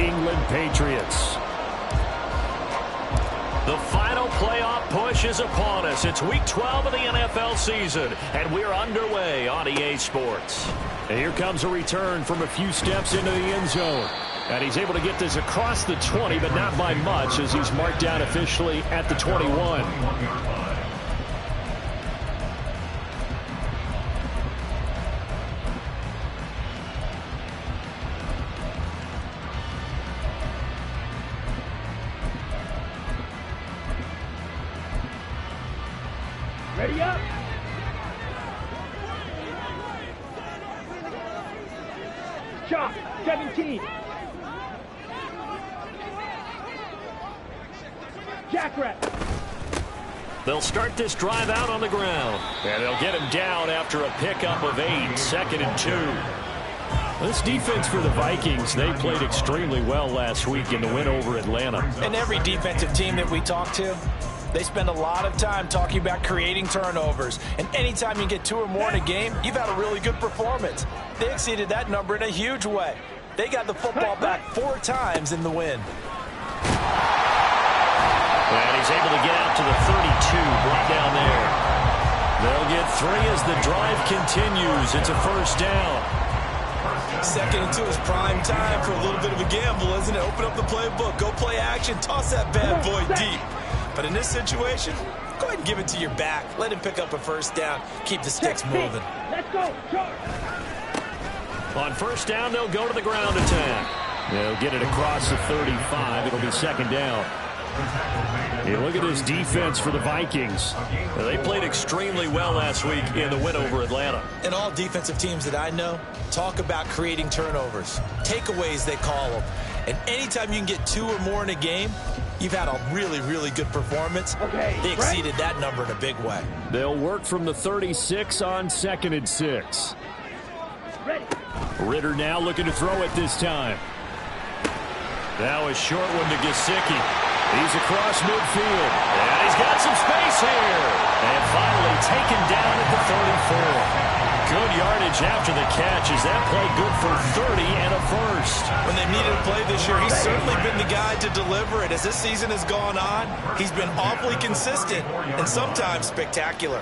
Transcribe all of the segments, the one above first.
England Patriots. The final playoff push is upon us. It's Week 12 of the NFL season, and we're underway on EA Sports. And here comes a return from a few steps into the end zone. And he's able to get this across the 20, but not by much, as he's marked down officially at the 21. Ready up. Shot, 17. Jackrabbit. They'll start this drive out on the ground. And they'll get him down after a pickup of 8, 2nd and 2. This defense for the Vikings, they played extremely well last week in the win over Atlanta. And every defensive team that we talk to, they spend a lot of time talking about creating turnovers. And anytime you get 2 or more in a game, you've had a really good performance. They exceeded that number in a huge way. They got the football back 4 times in the win. And he's able to get out to the 32, brought down there. They'll get 3 as the drive continues. It's a first down. 2nd and 2 is prime time for a little bit of a gamble, isn't it? Open up the playbook, go play action, toss that bad boy deep. But in this situation, go ahead and give it to your back. Let him pick up a first down. Keep the sticks moving. Let's go, charge. On first down, they'll go to the ground attack. They'll get it across the 35. It'll be 2nd down. Hey, look at this defense for the Vikings. They played extremely well last week in the win over Atlanta. And all defensive teams that I know talk about creating turnovers. Takeaways, they call them. And anytime you can get 2 or more in a game, you've had a really, really good performance. Okay, they exceeded that number in a big way. They'll work from the 36 on 2nd and 6. Ready. Ritter now looking to throw it this time. Now a short one to Gesicki. He's across midfield. And he's got some space here. And finally taken down at the 34. Good yardage after the catch. Is that play good for 30 and a first? When they needed a play this year, he's certainly been the guy to deliver it. As this season has gone on, he's been awfully consistent and sometimes spectacular.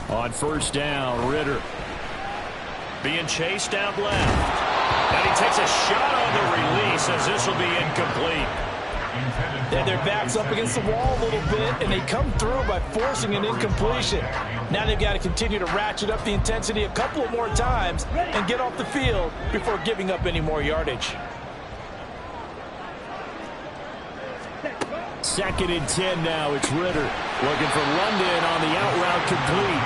On first down, Ritter. Being chased out left. And he takes a shot on the release as this will be incomplete. And their back's up against the wall a little bit, and they come through by forcing an incompletion. Now they've got to continue to ratchet up the intensity a couple of more times and get off the field before giving up any more yardage. 2nd and 10 now. It's Ritter looking for London on the out route complete.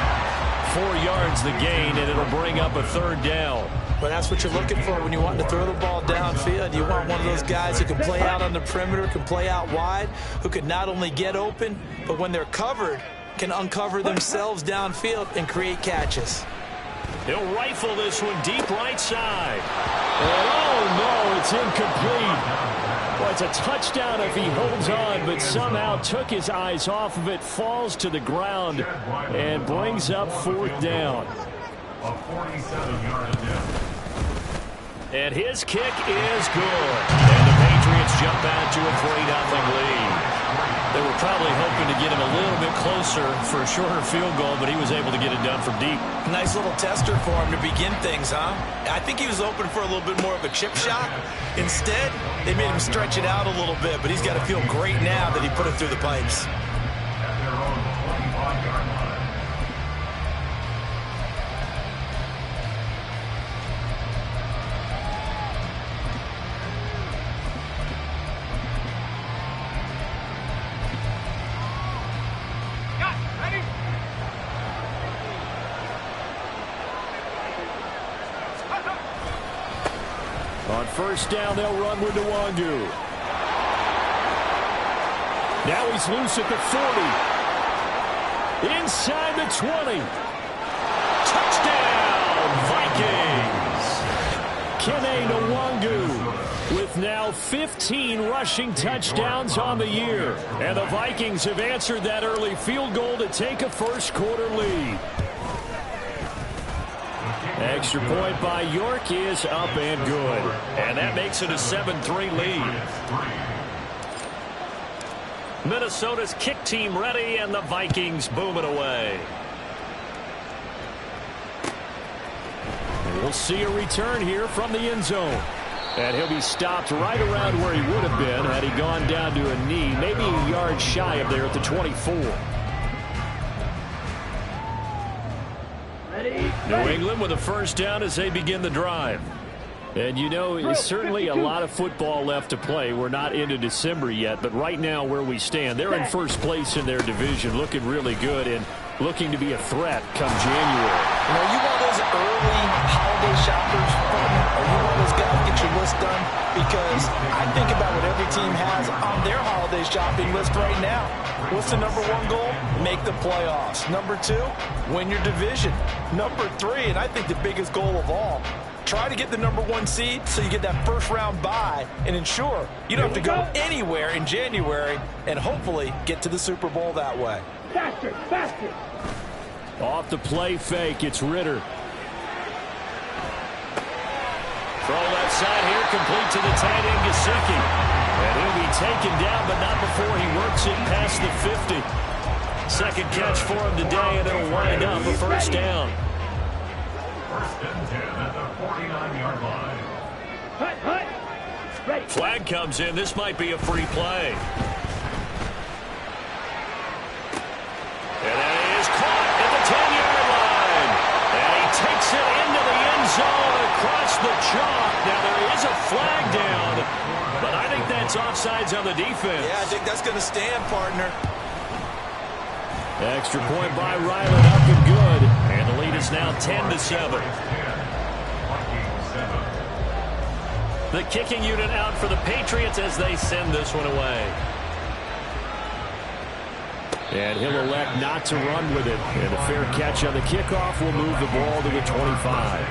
4 yards the gain, and it'll bring up a 3rd down. But that's what you're looking for when you want to throw the ball downfield. You want one of those guys who can play out on the perimeter, can play out wide, who can not only get open, but when they're covered, can uncover themselves downfield and create catches. He'll rifle this one deep right side. Oh, no, it's incomplete. Well, it's a touchdown if he holds on, but somehow took his eyes off of it, falls to the ground, and brings up 4th down. A 47-yard attempt. And his kick is good. And the Patriots jump out to a 3-0 lead. They were probably hoping to get him a little bit closer for a shorter field goal, but he was able to get it done from deep. Nice little tester for him to begin things, huh? I think he was open for a little bit more of a chip shot. Instead, they made him stretch it out a little bit, but he's got to feel great now that he put it through the pipes. At their own 25-yard line. On first down, they'll run with Nwangu. Now he's loose at the 40. Inside the 20. Touchdown, Vikings! Kene Nwangu with now 15 rushing touchdowns on the year. And the Vikings have answered that early field goal to take a first quarter lead. Extra point by York is up and good. And that makes it a 7-3 lead. Minnesota's kick team ready, and the Vikings boom it away. We'll see a return here from the end zone. And he'll be stopped right around where he would have been had he gone down to a knee, maybe a yard shy of there at the 24. New England with a first down as they begin the drive. And you know, there's certainly a lot of football left to play. We're not into December yet, but right now where we stand, they're in first place in their division, looking really good and looking to be a threat come January. You know, you one of those early holiday shoppers, or you one of those guys get your list done? Because I think about what every team has on their holiday shopping list right now. What's the number one goal? Make the playoffs. Number two, win your division. Number three, and I think the biggest goal of all, try to get the number one seed so you get that first round bye and ensure you don't have to go anywhere in January and hopefully get to the Super Bowl that way. Faster, faster. Off the play fake, it's Ritter. Throw left side here, complete to the tight end, Gesicki. And he'll be taken down, but not before he works it past the 50. Second catch for him today, and it'll wind up a first down. First and 10 at the 49-yard line. Hut, hut. Ready. Flag comes in. This might be a free play. And that is caught at the 10-yard line. And he takes it into the end zone across the chalk. Now there is a flag down, but I think that's offsides on the defense. Yeah, I think that's going to stand, partner. Extra point by Ryland, up and good. And the lead is now 10-7. The kicking unit out for the Patriots as they send this one away. And he'll elect not to run with it. And a fair catch on the kickoff will move the ball to the 25.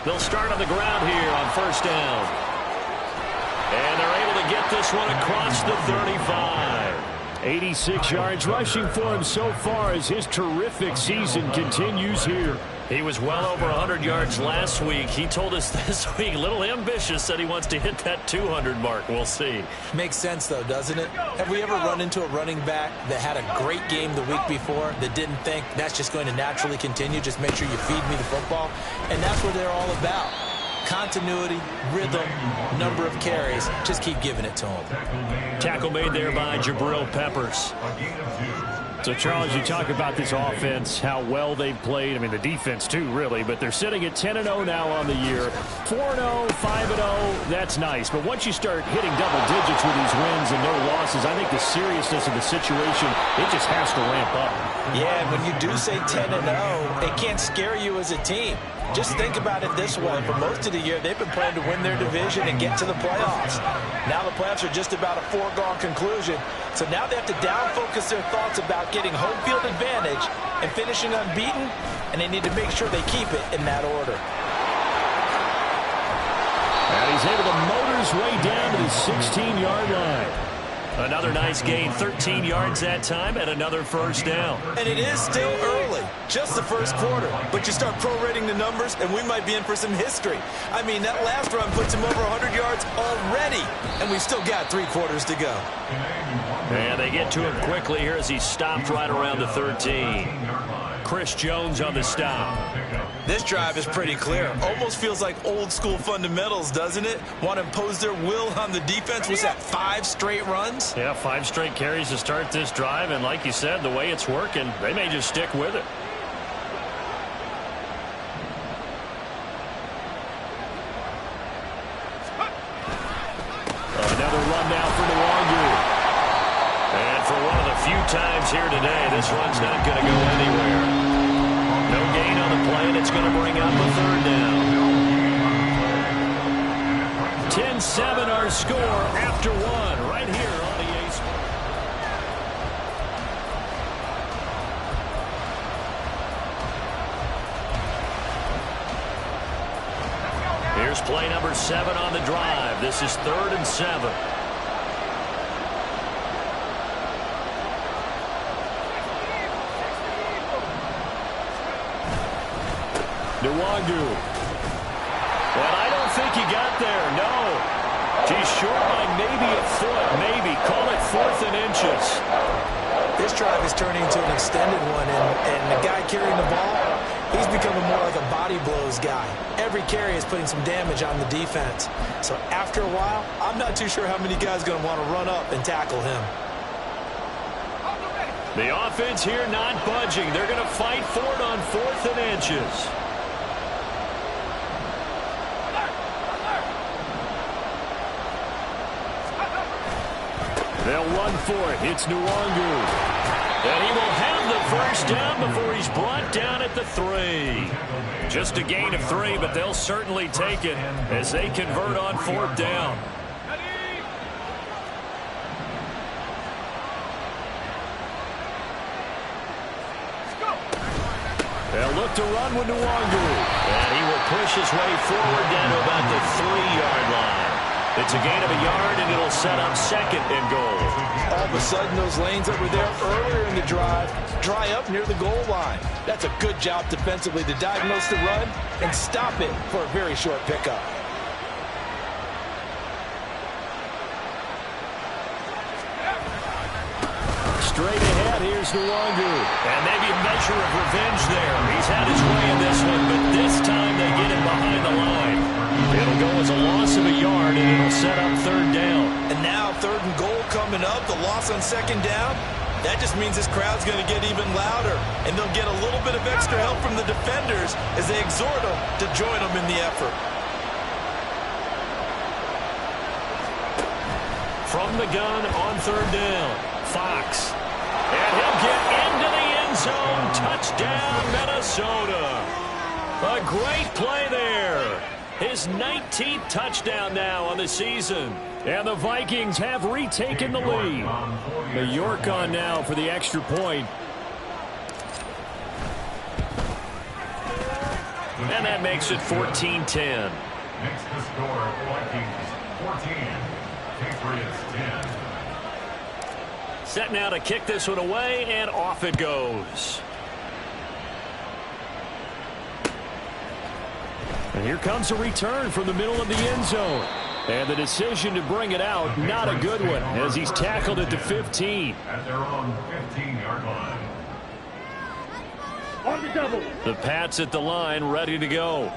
They'll start on the ground here on first down. And they're able to get this one across the 35. 86 yards rushing for him so far as his terrific season continues here. He was well over 100 yards last week. He told us this week, a little ambitious, said he wants to hit that 200 mark. We'll see. Makes sense, though, doesn't it? Have we ever run into a running back that had a great game the week before that didn't think that's just going to naturally continue? Just make sure you feed me the football. And that's what they're all about. Continuity, rhythm, number of carries. Just keep giving it to him. Tackle made there by Jabril Peppers. So, Charles, you talk about this offense, how well they've played. I mean, the defense, too, really. But they're sitting at 10-0 now on the year. 4-0, 5-0, that's nice. But once you start hitting double digits with these wins and no losses, I think the seriousness of the situation, it just has to ramp up. Yeah, when you do say 10-0, it can't scare you as a team. Just think about it this way. For most of the year, they've been playing to win their division and get to the playoffs. Now the playoffs are just about a foregone conclusion. So now they have to down-focus their thoughts about getting home field advantage and finishing unbeaten, and they need to make sure they keep it in that order. And he's able to motor his way down to the 16-yard line. Another nice gain, 13 yards that time, and another first down. And it is still early, just the first quarter. But you start prorating the numbers, and we might be in for some history. I mean, that last run puts him over 100 yards already, and we've still got 3 quarters to go. And they get to him quickly here as he's stopped right around the 13. Chris Jones on the stop. This drive is pretty clear. Almost feels like old school fundamentals, doesn't it? Want to impose their will on the defense. Was that 5 straight runs? Yeah, 5 straight carries to start this drive. And like you said, the way it's working, they may just stick with it. Another run now for Nwangu. And for one of the few times here today, this run's not going to go anywhere. No gain on the play, and it's going to bring up a third down. 10-7 our score after 1 right here on the Ace. Here's play number 7 on the drive. This is 3rd and 7. Nwangu. And I don't think he got there, no. He's short by maybe a foot, maybe. Call it 4th and inches. This drive is turning into an extended one, and the guy carrying the ball, he's becoming more like a body blows guy. Every carry is putting some damage on the defense. So after a while, I'm not too sure how many guys are going to want to run up and tackle him. The offense here not budging. They're going to fight for it on 4th and inches. They'll run for it. It's Nwangu. And he will have the first down before he's brought down at the 3. Just a gain of 3, but they'll certainly take it as they convert on 4th down. They'll look to run with Nwangu. And he will push his way forward down to about the 3-yard line. It's a gain of a yard, and it'll set up 2nd and goal. All of a sudden, those lanes that were there earlier in the drive dry up near the goal line. That's a good job defensively to diagnose the run and stop it for a very short pickup. Straight ahead, here's Nwangu. And maybe a measure of revenge there. He's had his way in this one, but this time they get him behind the line. It'll go as a loss of a yard, and it'll set up 3rd down. And now 3rd and goal coming up, the loss on 2nd down. That just means this crowd's going to get even louder, and they'll get a little bit of extra help from the defenders as they exhort them to join them in the effort. From the gun on 3rd down, Fox. And he'll get into the end zone. Touchdown, Minnesota. A great play there. His 19th touchdown now on the season. And the Vikings have retaken the lead. The York on now for the extra point. And that makes it 14-10. Makes the score Vikings 14, Patriots 10. Set now to kick this one away, and off it goes. And here comes a return from the middle of the end zone. And the decision to bring it out, not a good one, as he's tackled at the 15. At their own 15-yard line. On the double. The Pats at the line, ready to go.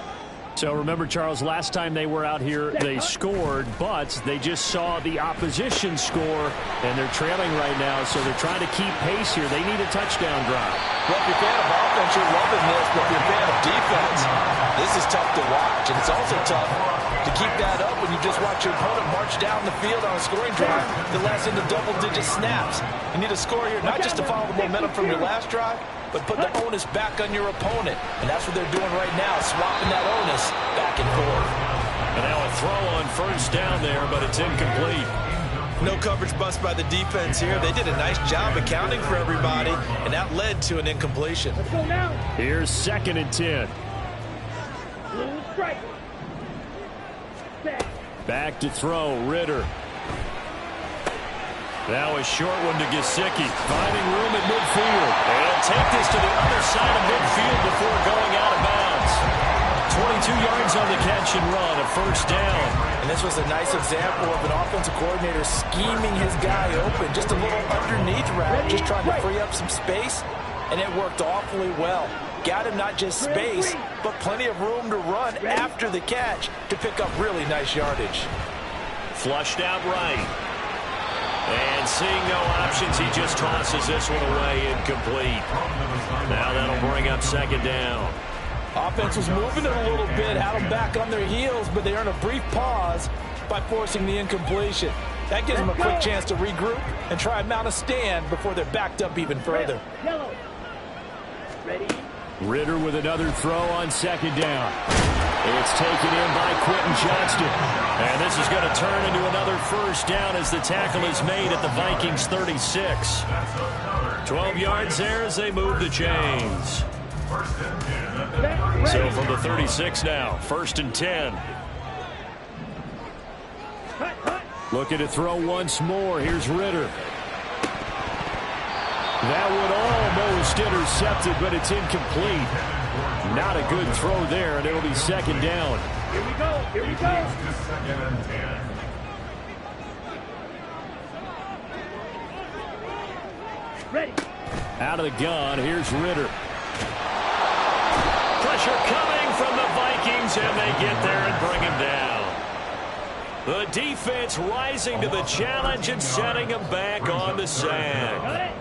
So remember, Charles, last time they were out here, they scored, but they just saw the opposition score, and they're trailing right now, so they're trying to keep pace here. They need a touchdown drive. Well, if you're a fan of offense, you're loving this, but if you're a fan of defense, this is tough to watch, and it's also tough to keep that up when you just watch your opponent march down the field on a scoring drive that lasts into double-digit snaps. You need a score here, not just to follow the momentum from your last drive, but put the onus back on your opponent. And that's what they're doing right now, swapping that onus back and forth. And now a throw on 1st down there, but it's incomplete. No coverage bust by the defense here. They did a nice job accounting for everybody, and that led to an incompletion. Let's go now. Here's 2nd and 10. Blue strike. Set. Back to throw, Ritter. Now a short one to Gesicki, finding room at midfield. And he'll take this to the other side of midfield before going out of bounds. 22 yards on the catch and run, a 1st down. And this was a nice example of an offensive coordinator scheming his guy open, just a little underneath route, just trying to free up some space, and it worked awfully well. Got him not just space, but plenty of room to run after the catch to pick up really nice yardage. Flushed out right. And seeing no options, he just tosses this one away, incomplete. Now that'll bring up 2nd down. Offense was moving it a little bit, had them back on their heels, but they earned a brief pause by forcing the incompletion. That gives them a quick chance to regroup and try and mount a stand before they're backed up even further. Yellow. Ready. Ritter with another throw on 2nd down. It's taken in by Quentin Johnston. And this is going to turn into another 1st down as the tackle is made at the Vikings 36. 12 yards there as they move the chains. So from the 36 now, 1st and 10. Looking to throw once more. Here's Ritter. That would almost Almost intercepted, but it's incomplete. Not a good throw there, and it'll be second down. Here we go. Here we go. Second and 10. Ready. Out of the gun, here's Ritter. Pressure coming from the Vikings, and they get there and bring him down. The defense rising to the challenge and setting him back on the sand.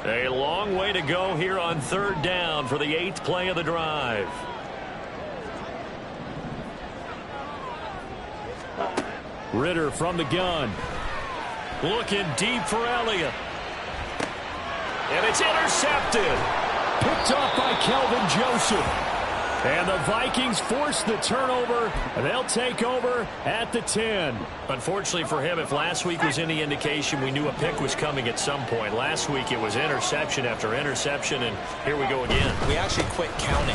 A long way to go here on third down for the 8th play of the drive. Ritter from the gun. Looking deep for Elliott. And it's intercepted. Picked off by Kelvin Joseph. And the Vikings force the turnover. They'll take over at the 10. Unfortunately for him, if last week was any indication, we knew a pick was coming at some point. Last week it was interception after interception, and here we go again. We actually quit counting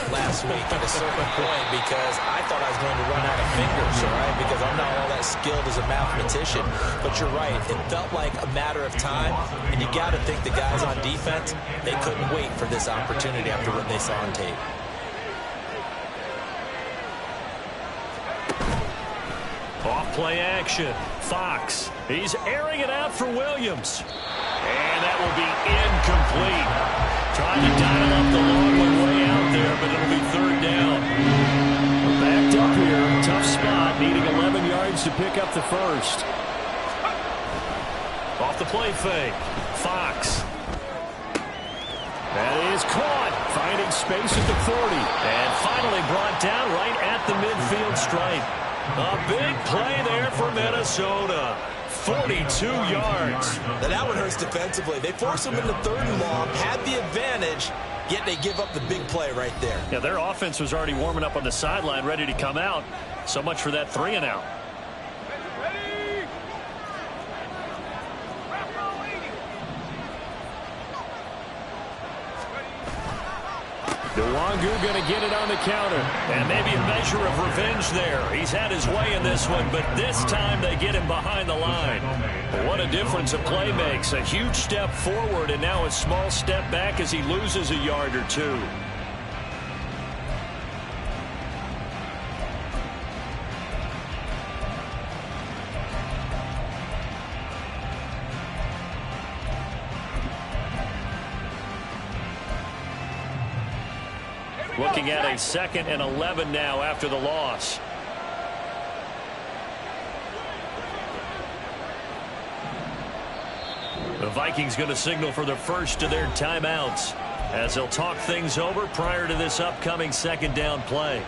last week at a certain point because I thought I was going to run out of fingers, all right, because I'm not all that skilled as a mathematician. But you're right. It felt like a matter of time, and you got to think the guys on defense, they couldn't wait for this opportunity after what they saw on tape. Off-play action. Fox. He's airing it out for Williams. And that will be incomplete. Trying to dial up the long one way out there, but it'll be third down. We're backed up here. Tough spot. Needing 11 yards to pick up the first. Off the play fake. Fox. That is caught. Finding space at the 40. And finally brought down right at the midfield stripe. A big play there for Minnesota. 42 yards. Now that one hurts defensively. They forced him into third and long, had the advantage, yet they give up the big play right there. Yeah, their offense was already warming up on the sideline, ready to come out. So much for that 3 and out. Nwangu going to get it on the counter. And maybe a measure of revenge there. He's had his way in this one, but this time they get him behind the line. What a difference a play makes. A huge step forward and now a small step back as he loses a yard or two. Looking at a 2nd and 11 now after the loss. The Vikings going to signal for the first of their timeouts as they'll talk things over prior to this upcoming 2nd down play.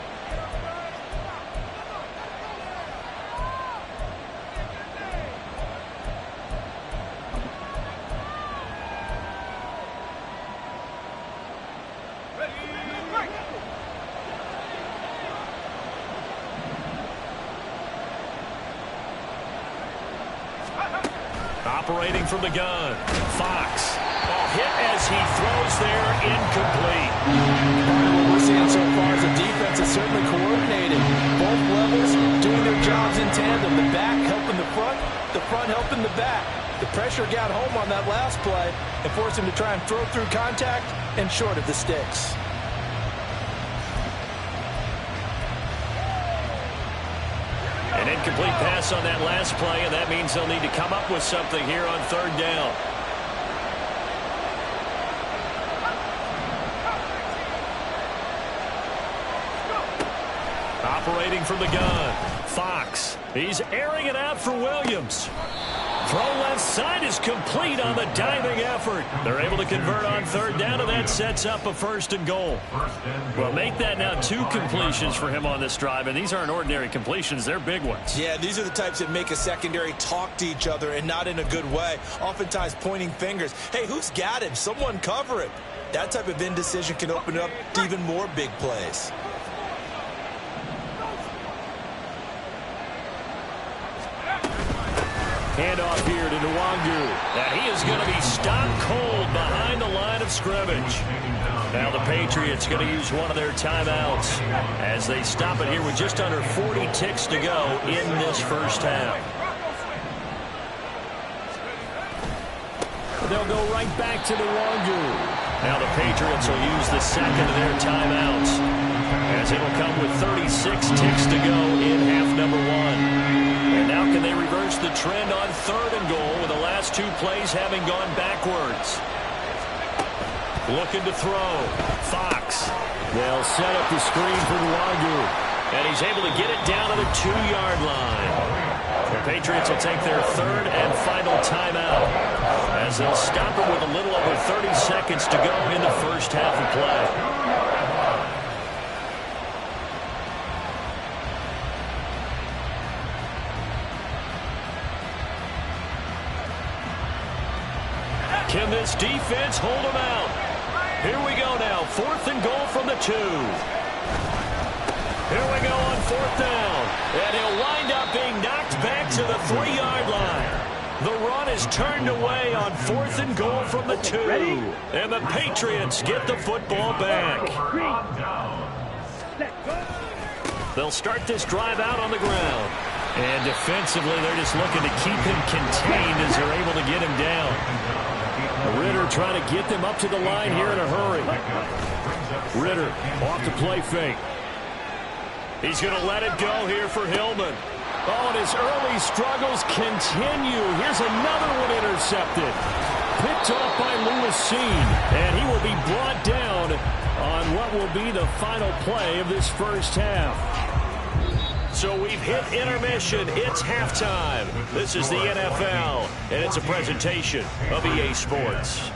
Operating from the gun. Fox. Hit as he throws there, incomplete. What we're seeing so far is the defense is certainly coordinated. Both levels doing their jobs in tandem. The back helping the front helping the back. The pressure got home on that last play and forced him to try and throw through contact and short of the sticks. An incomplete pass on that last play, and that means they'll need to come up with something here on third down. Operating from the gun. Fox. He's airing it out for Williams. Throw left side is complete on the diving effort. They're able to convert on third down, and that sets up a 1st and goal. Well, make that now 2 completions for him on this drive, and these aren't ordinary completions. They're big ones. Yeah, these are the types that make a secondary talk to each other and not in a good way. Oftentimes pointing fingers. Hey, who's got him? Someone cover him. That type of indecision can open up to even more big plays. Handoff here to Nwangu. Now he is going to be stopped cold behind the line of scrimmage. Now the Patriots going to use one of their timeouts as they stop it here with just under 40 ticks to go in this first half. They'll go right back to Nwangu. Now the Patriots will use the second of their timeouts, as it'll come with 36 ticks to go in half number one. And now can they reverse the trend on 3rd and goal with the last 2 plays having gone backwards? Looking to throw. Fox. They'll set up the screen for Nwangwu. And he's able to get it down to the 2-yard line. The Patriots will take their 3rd and final timeout, as they'll stop it with a little over 30 seconds to go in the first half of play. Can this defense hold them out? Here we go now. 4th and goal from the 2. Here we go on 4th down. And he'll wind up being knocked back to the 3-yard line. The run is turned away on 4th and goal from the 2. And the Patriots get the football back. They'll start this drive out on the ground. And defensively, they're just looking to keep him contained as they're able to get him down. Ritter trying to get them up to the line here in a hurry. Ritter off the play fake. He's going to let it go here for Hillman. Oh, and his early struggles continue. Here's another one intercepted. Picked off by Lewis Cine. And he will be brought down on what will be the final play of this first half. So we've hit intermission. It's halftime. This is the NFL, and it's a presentation of EA Sports.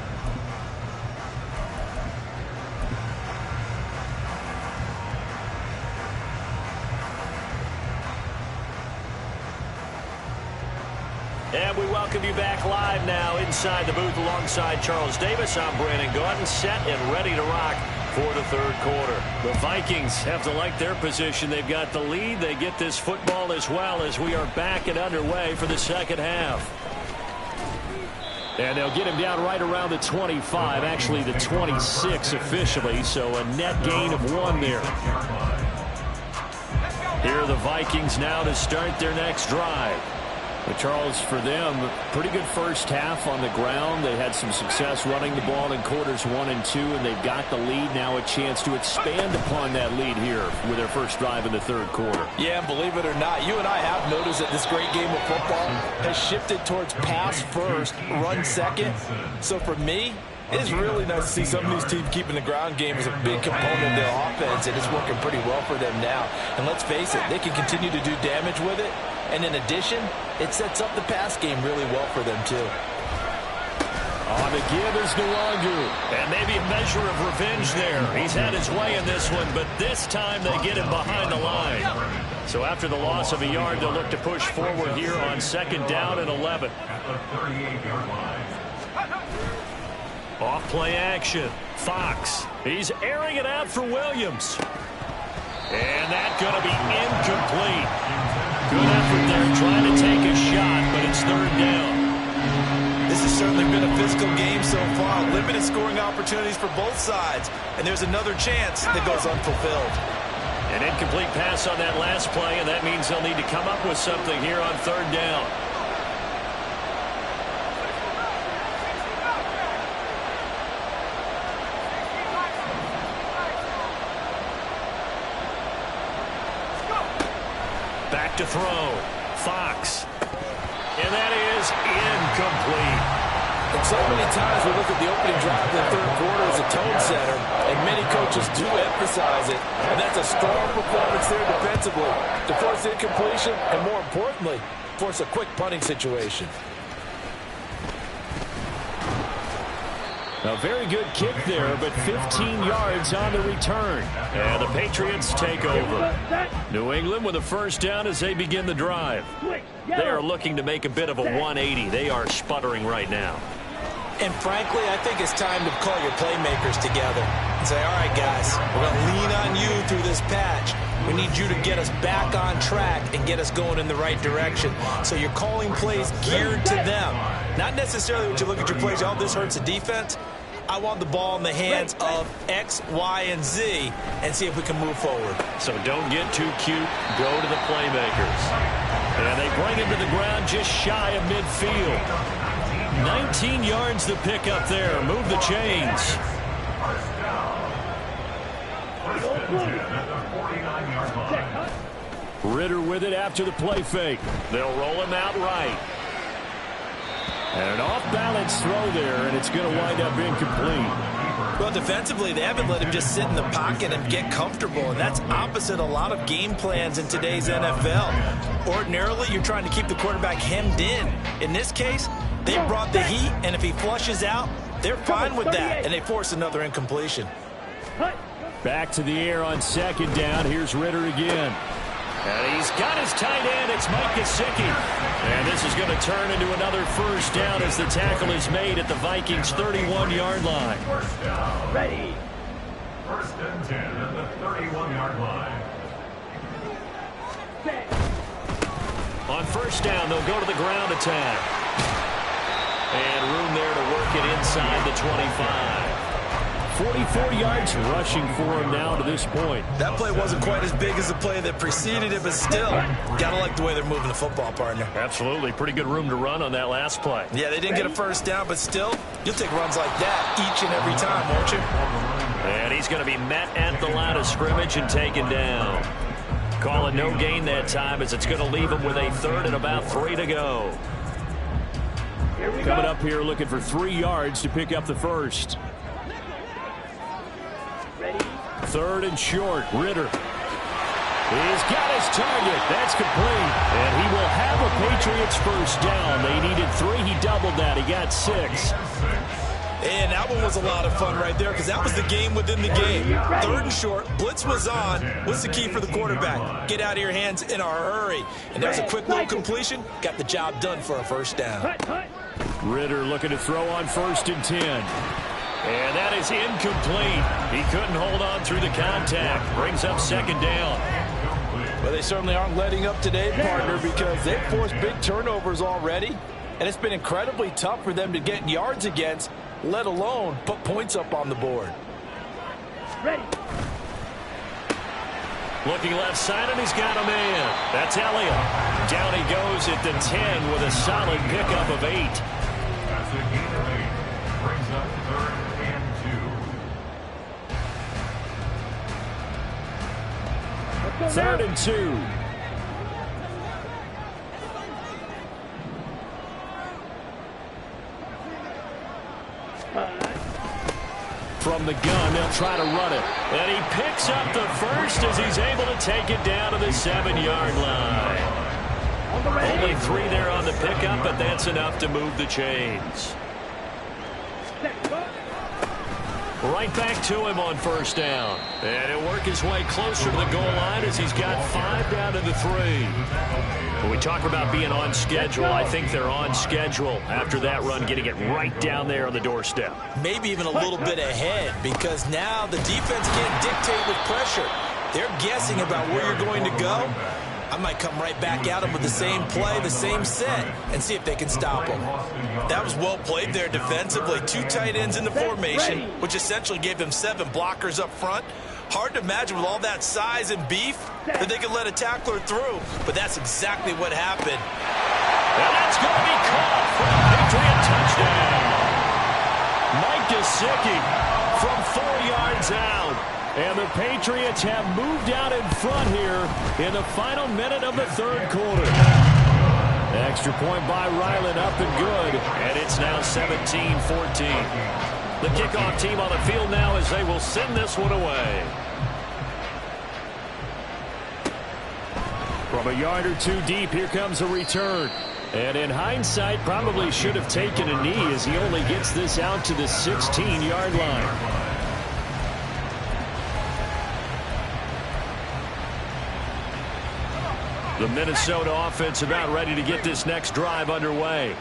And we welcome you back live now inside the booth alongside Charles Davis. I'm Brandon Gaudin, set and ready to rock for the 3rd quarter. The Vikings have to like their position. They've got the lead. They get this football as well as we are back and underway for the second half. And they'll get him down right around the 25, actually the 26 officially, so a net gain of 1 there. Here are the Vikings now to start their next drive. But Charles, for them, pretty good first half on the ground. They had some success running the ball in quarters 1 and 2, and they've got the lead. Now a chance to expand upon that lead here with their first drive in the 3rd quarter. Yeah, and believe it or not, you and I have noticed that this great game of football has shifted towards pass first, run second. So for me, it is really nice to see some of these teams keeping the ground game as a big component of their offense, and it's working pretty well for them now. And let's face it, they can continue to do damage with it. And in addition, it sets up the pass game really well for them, too. On the give is Nwangwu. And maybe a measure of revenge there. He's had his way in this one, but this time they get him behind the line. So after the loss of a yard, they'll look to push forward here on 2nd down and 11. Off play action. Fox. He's airing it out for Williams. And that's going to be incomplete. Good effort there trying to take a shot, but it's 3rd down. This has certainly been a physical game so far. Limited scoring opportunities for both sides. And there's another chance that goes unfulfilled. An incomplete pass on that last play, and that means they'll need to come up with something here on 3rd down. Back to throw. Fox. And that is incomplete. And so many times we look at the opening drive in the 3rd quarter as a tone setter, and many coaches do emphasize it. And that's a strong performance there defensively to force incompletion and, more importantly, force a quick punting situation. A very good kick there, but 15 yards on the return. And the Patriots take over. New England with a first down as they begin the drive. They are looking to make a bit of a 180. They are sputtering right now. And frankly, I think it's time to call your playmakers together and say, all right, guys, we're going to lean on you through this patch. We need you to get us back on track and get us going in the right direction. So you're calling plays geared to them. Not necessarily when you look at your plays, oh, this hurts the defense. I want the ball in the hands of X, Y, and Z and see if we can move forward. So don't get too cute. Go to the playmakers. And they bring him to the ground just shy of midfield. 19 yards to pick up there. Move the chains. First and 10 at the 49-yard line. Ritter with it after the play fake. They'll roll him out right. And an off-balance throw there, and it's going to wind up incomplete. Well, defensively, they haven't let him just sit in the pocket and get comfortable, and that's opposite a lot of game plans in today's NFL. Ordinarily, you're trying to keep the quarterback hemmed in. In this case, they brought the heat, and if he flushes out, they're fine with that, and they force another incompletion. Back to the air on second down. Here's Ritter again. And he's got his tight end. It's Mike Gesicki. And this is going to turn into another first down as the tackle is made at the Vikings' 31-yard line. First down. Ready. First and 10 at the 31-yard line. On first down, they'll go to the ground attack. And room there to work it inside the 25. 44 yards rushing for him now to this point. That play wasn't quite as big as the play that preceded it, but still, gotta like the way they're moving the football, partner. Absolutely. Pretty good room to run on that last play. Yeah, they didn't get a first down, but still, you'll take runs like that each and every time, won't you? And he's going to be met at the line of scrimmage and taken down. Calling no gain that time as it's going to leave him with a third and about 3 to go. Coming up here looking for 3 yards to pick up the first. Third and short, Ritter. He's got his target. That's complete. And he will have a Patriots first down. They needed 3. He doubled that. He got 6. And that one was a lot of fun right there because that was the game within the game. Third and short, blitz was on. What's the key for the quarterback? Get out of your hands in a hurry. And there's a quick little completion. Got the job done for a first down. Ritter looking to throw on first and 10. And that is incomplete. He couldn't hold on through the contact. Brings up second down. Well, they certainly aren't letting up today, partner, because they've forced big turnovers already. And it's been incredibly tough for them to get yards against, let alone put points up on the board. Ready. Looking left side, and he's got a man. That's Elliott. Down he goes at the 10 with a solid pickup of 8. That's a gain of 8. Brings up third and 2. Third and 2. From the gun, they'll try to run it. And he picks up the first as he's able to take it down to the 7-yard line. Only 3 there on the pickup, but that's enough to move the chains. Right back to him on first down. And he'll work his way closer to the goal line as he's got 5 down to the 3. When we talk about being on schedule, I think they're on schedule after that run, getting it right down there on the doorstep. Maybe even a little bit ahead, because now the defense can't dictate with pressure. They're guessing about where you're going to go. I might come right back at them with the same play, the same set, and see if they can stop them. That was well played there defensively. 2 tight ends in the formation, which essentially gave them 7 blockers up front. Hard to imagine with all that size and beef that they could let a tackler through, but that's exactly what happened. And that's going to be caught for a Patriot touchdown. Mike Gesicki from 4 yards out. And the Patriots have moved out in front here in the final minute of the third quarter. Extra point by Ryland up and good. And it's now 17-14. The kickoff team on the field now as they will send this one away. From a yard or 2 deep, here comes a return. And in hindsight, probably should have taken a knee as he only gets this out to the 16-yard line. The Minnesota offense about ready to get this next drive underway.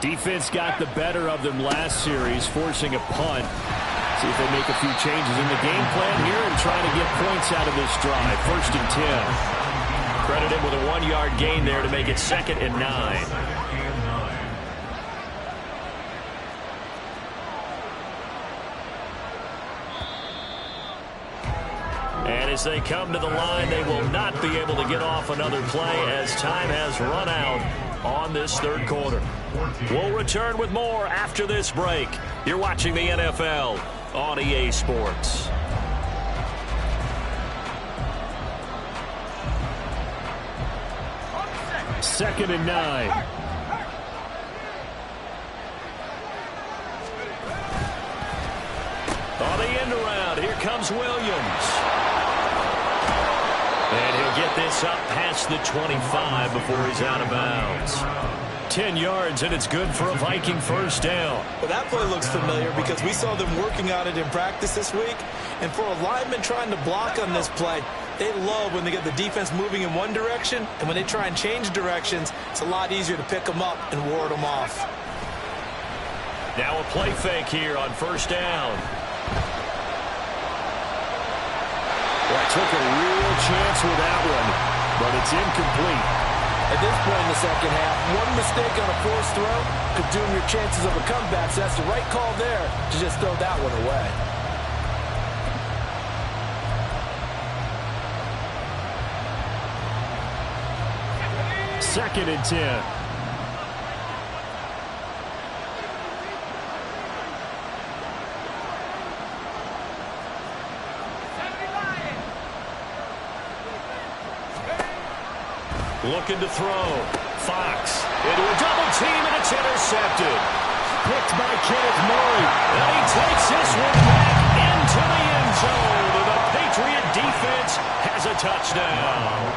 Defense got the better of them last series, forcing a punt. See if they make a few changes in the game plan here and try to get points out of this drive. First and 10. Credit him with a 1-yard gain there to make it 2nd and 9. And as they come to the line, they will not be able to get off another play as time has run out on this third quarter. We'll return with more after this break. You're watching the NFL on EA Sports. Second and 9. On the end around, here comes Williams. And he'll get this up past the 25 before he's out of bounds. 10 yards, and it's good for a Viking first down. Well, that play looks familiar because we saw them working on it in practice this week. And for a lineman trying to block on this play, they love when they get the defense moving in one direction, and when they try and change directions, it's a lot easier to pick them up and ward them off. Now a play fake here on first down. Well, I took a real chance with that one, but it's incomplete. At this point in the second half, one mistake on a forced throw could doom your chances of a comeback, so that's the right call there to just throw that one away. Second and 10. Looking to throw. Fox into a double team, and it's intercepted. Picked by Kenneth Murray. And he takes this one back into the end zone. And the Patriot defense has a touchdown.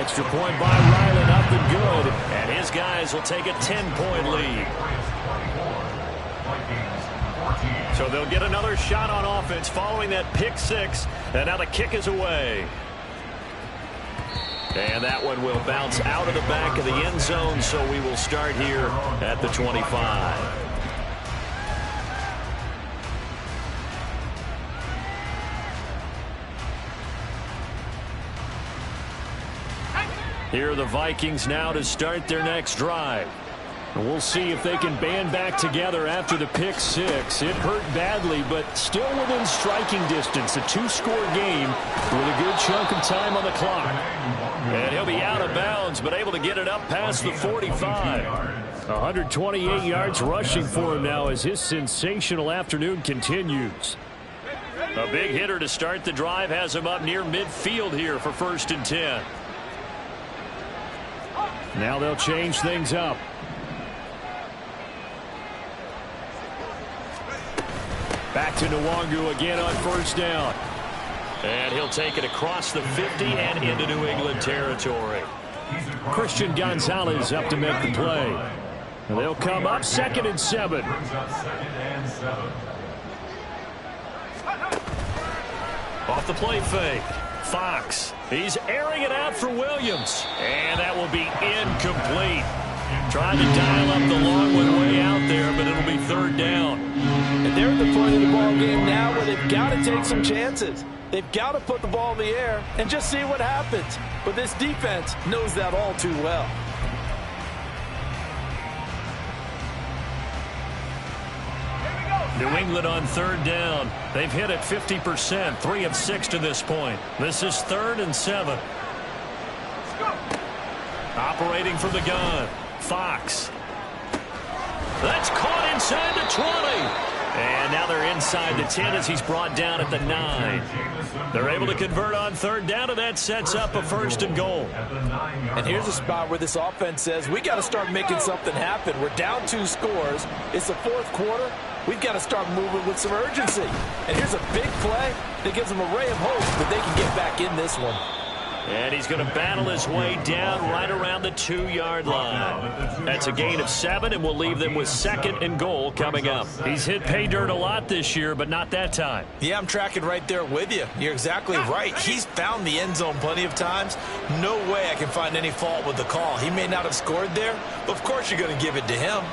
Extra point by Ryland, up and good. And his guys will take a 10-point lead. So they'll get another shot on offense following that pick six. And now the kick is away. And that one will bounce out of the back of the end zone, so we will start here at the 25. Here are the Vikings now to start their next drive. And we'll see if they can band back together after the pick six. It hurt badly, but still within striking distance. A two-score game with a good chunk of time on the clock. And he'll be out of bounds, but able to get it up past the 45. 128 yards rushing for him now as his sensational afternoon continues. A big hitter to start the drive has him up near midfield here for 1st and 10. Now they'll change things up. Back to Nwangu again on first down. And he'll take it across the 50 and into New England territory. Christian Gonzalez up to make the play. And they'll come up 2nd and 7. Off the play fake. Fox. He's airing it out for Williams. And that will be incomplete. Trying to dial up the long one way out there, but it'll be 3rd down. And they're at the point of the ball game now where they've got to take some chances. They've got to put the ball in the air and just see what happens. But this defense knows that all too well. New England on 3rd down. They've hit it 50%, 3 of 6 to this point. This is 3rd and 7. Operating from the gun. Fox. That's caught inside the 20. And now they're inside the 10 as he's brought down at the 9. They're able to convert on 3rd down, and that sets up a 1st and goal. And here's a spot where this offense says, we got to start making something happen. We're down 2 scores. It's the 4th quarter. We've got to start moving with some urgency. And here's a big play that gives them a ray of hope that they can get back in this one. And he's going to battle his way down right around the 2-yard line. That's a gain of 7, and we'll leave them with 2nd and goal coming up. He's hit pay dirt a lot this year, but not that time. Yeah, I'm tracking right there with you. You're exactly right. He's found the end zone plenty of times. No way I can find any fault with the call. He may not have scored there, but of course you're going to give it to him.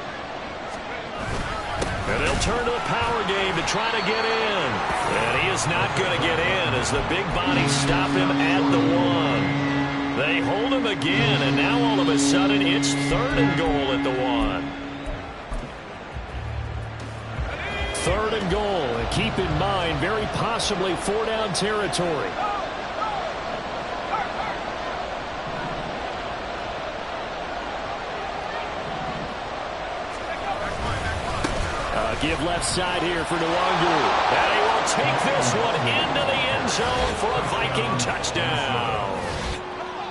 And they'll turn to the power game to try to get in. And he is not going to get in as the big bodies stop him at the 1. They hold him again, and now all of a sudden it's 3rd and goal at the 1. 3rd and goal, and keep in mind, very possibly 4-down territory. A give left side here for Nwangu. And he will take this one into the end zone for a Viking touchdown.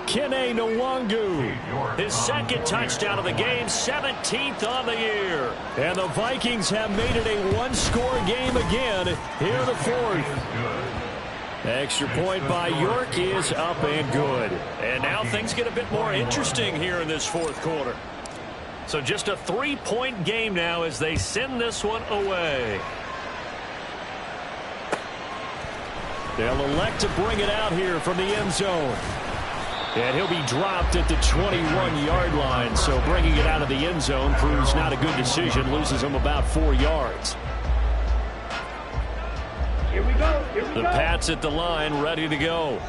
Kene Nwangu, his second touchdown of the game, 17th on the year. And the Vikings have made it a one-score game again here in the fourth. Extra point by York is up and good. And now things get a bit more interesting here in this fourth quarter. So just a 3-point game now as they send this one away. They'll elect to bring it out here from the end zone. And he'll be dropped at the 21-yard line. So bringing it out of the end zone proves not a good decision. Loses him about 4 yards. Here we go. Here we The go. Pats at the line, ready to go.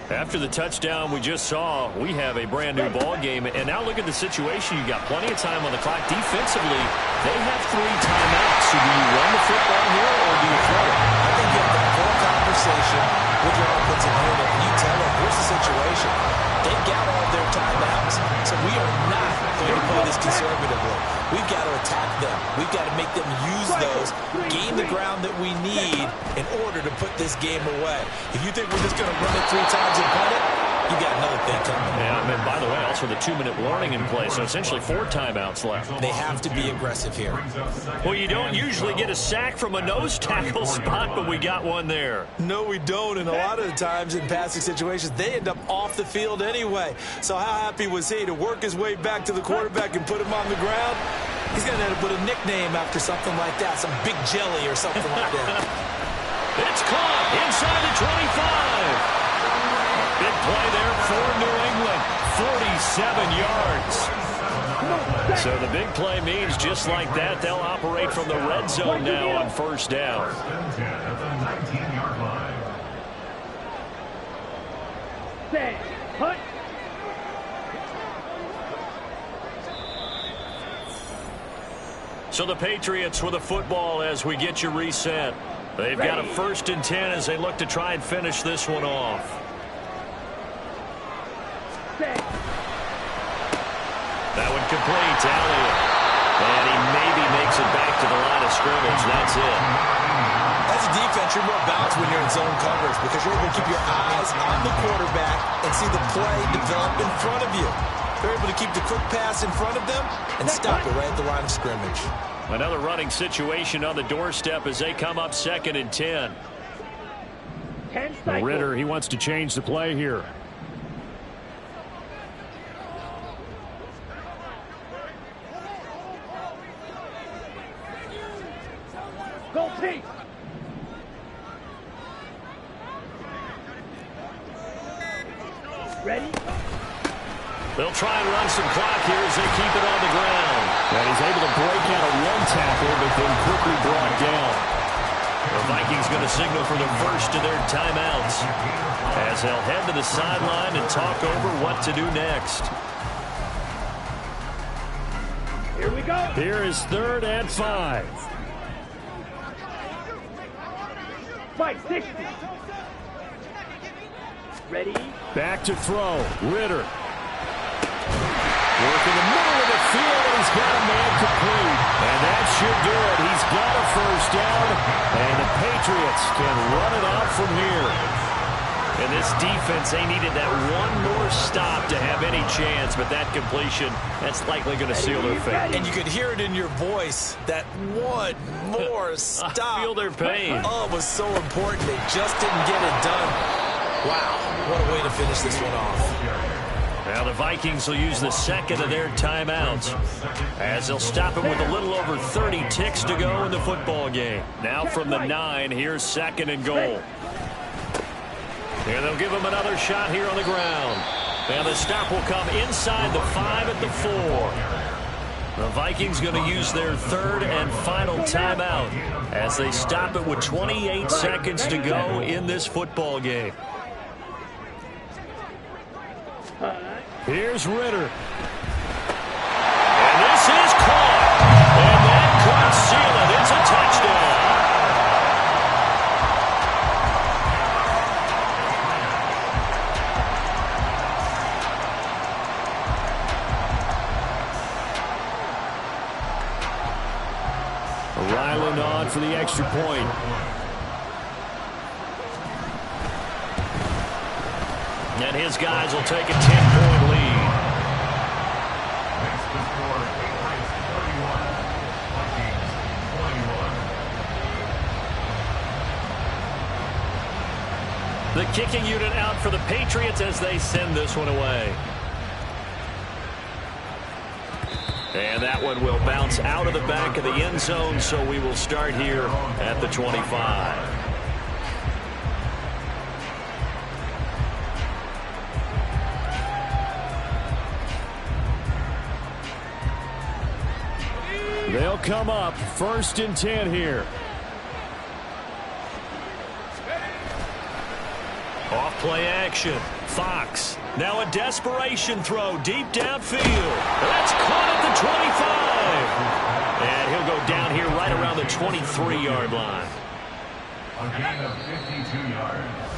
After the touchdown we just saw, we have a brand new ball game. And now look at the situation. You got plenty of time on the clock. Defensively, they have 3 timeouts. So do you run the football here or do you throw it? I think you have that full conversation with your offensive unit. You tell them, here's the situation. They've got all their timeouts, so we are not going to play this conservatively. We've got to attack them. We've got to make them use those, gain the ground that we need in order to put this game away. If you think we're just going to run it 3 times and punt it, you got another thing coming. Yeah, and by the way, also the 2-minute warning in play, so essentially 4 timeouts left. They have to be aggressive here. Well, you don't usually get a sack from a nose tackle spot, but we got one there. No, we don't, and a lot of the times in passing situations, they end up off the field anyway. So how happy was he to work his way back to the quarterback and put him on the ground? He's going to end up with a nickname after something like that, some big jelly or something like that. It's caught inside the 25. Big play there for New England, 47 yards. So the big play means just like that, they'll operate from the red zone now on first down. At the 19-yard line. Set. Punt. So the Patriots with the football as we get you reset. They've got a 1st and 10 as they look to try and finish this one off. Set. That one complete to Elliott. And he maybe makes it back to the line of scrimmage. That's it. As a defense, you're more balanced when you're in zone coverage because you're able to keep your eyes on the quarterback and see the play develop in front of you. They're able to keep the quick pass in front of them and stop it right at the line of scrimmage. Another running situation on the doorstep as they come up 2nd and 10. 10 cycles. Ritter, he wants to change the play here. Go Pete. Ready? They'll try and run some clock here as they keep it on the ground. And he's able to break out of 1 tackle, but then quickly brought down. The Vikings going to signal for the first of their timeouts as they'll head to the sideline and talk over what to do next. Here we go. Here is 3rd and 5. 560. Ready? Back to throw. Ritter. Work in the middle of the field, and he's got a man complete. And that should do it. He's got a 1st down, and the Patriots can run it out from here. And this defense, they needed that one more stop to have any chance, but that completion, that's likely going to seal their fate. And you could hear it in your voice, that one more stop. I feel their pain. Oh, it was so important. They just didn't get it done. Wow, what a way to finish this one off. Now the Vikings will use the 2nd of their timeouts as they'll stop him with a little over 30 ticks to go in the football game. Now from the 9, here's 2nd and goal. And they'll give him another shot here on the ground. And the stop will come inside the 5 at the 4. The Vikings going to use their 3rd and final timeout as they stop it with 28 seconds to go in this football game. Here's Ritter. And this is caught. And that could seal it. It's a touchdown. Ryland on for the extra point. And his guys will take a 10-point lead. Makes the score 31, Vikings 21. The kicking unit out for the Patriots as they send this one away. And that one will bounce out of the back of the end zone, so we will start here at the 25. They'll come up 1st and 10 here. Off play action. Fox. Now a desperation throw deep downfield. That's caught at the 25. And he'll go down here right around the 23-yard line. A gain of 52 yards.